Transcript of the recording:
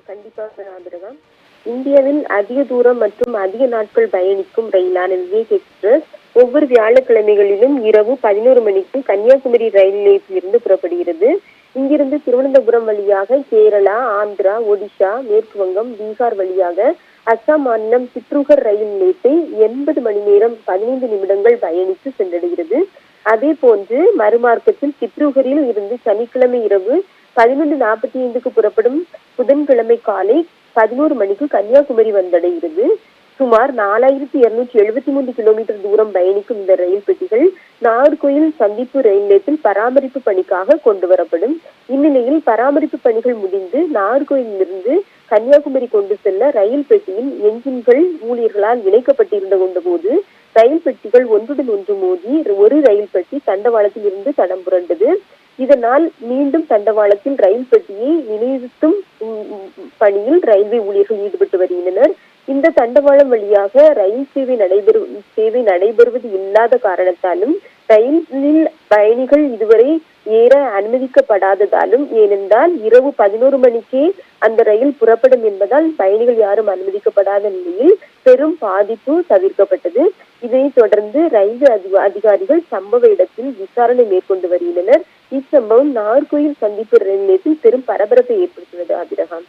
கண்டிப்பாக ஆபிரகாம். இந்தியாவில் அதிக தூரம் மற்றும் அதிக நாட்கள் பயணிக்கும் ரயிலான விவேக் எக்ஸ்பிரஸ் ஒவ்வொரு வியாழக்கிழமைகளிலும் இரவு 11 மணிக்கு கன்னியாகுமரி ரயில் நிலையத்திலிருந்து புறப்படுகிறது. இங்கிருந்து திருவனந்தபுரம் வழியாக கேரளா, ஆந்திரா, ஒடிஷா, மேற்கு வங்கம், பீகார் வழியாக அஸ்ஸாம் மாநிலம் சித்ரூகர் ரயில் நிலையத்தை 80 மணி நேரம் 15 நிமிடங்கள் பயணித்து சென்றடைகிறது. அதே போன்று மறுமார்க்கத்தில் சித்ரூகரில் இருந்து சனிக்கிழமை இரவு 11:45க்கு புறப்படும் புதன்கிழமை காலை 11 மணிக்கு கன்னியாகுமரி வந்தடைகிறது. சுமார் 4273 கிலோமீட்டர் தூரம் பயணிக்கும் இந்த ரயில் பெட்டிகள் நாகர்கோயில் சந்திப்பு ரயில் நிலையத்தில் பராமரிப்பு பணிக்காக கொண்டு வரப்படும். இந்நிலையில் பராமரிப்பு பணிகள் முடிந்து நாகர்கோயிலிருந்து கன்னியாகுமரி கொண்டு செல்ல ரயில் பெட்டியின் என்ஜின்கள் ஊழியர்களால் இணைக்கப்பட்டிருந்த கொண்டபோது ரயில் பெட்டிகள் ஒன்றுடன் ஒன்று மோதி ஒரு ரயில் பெட்டி தண்டவாளத்தில் இருந்து தடம் புரண்டது. இதனால் மீண்டும் தண்டவாளத்தில் ரயில் பெட்டியை நிலைநிறுத்தும் பணியில் ரயில்வே ஊழியர்கள் ஈடுபட்டு வருகின்றனர். இந்த தண்டவாளம் வழியாக ரயில் சேவை நடைபெறுவது இல்லாத காரணத்தாலும் ரயிலில் பயணிகள் இதுவரை ஏற அனுமதிக்கப்படாததாலும், ஏனென்றால் இரவு 11 மணிக்கே அந்த ரயில் புறப்படும் என்பதால் பயணிகள் யாரும் அனுமதிக்கப்படாத நிலையில் பெரும் பாதிப்பு தவிர்க்கப்பட்டது. இதனைத் தொடர்ந்து ரயில்வே அதிகாரிகள் சம்பவ இடத்தில் விசாரணை மேற்கொண்டு வருகின்றனர். இச்சம்பவம் நாகர்கோயில் சந்திப்பு ரயில் நிலையத்தில் பெரும் பரபரப்பை ஏற்படுத்தியது. ஆபிரகாம்.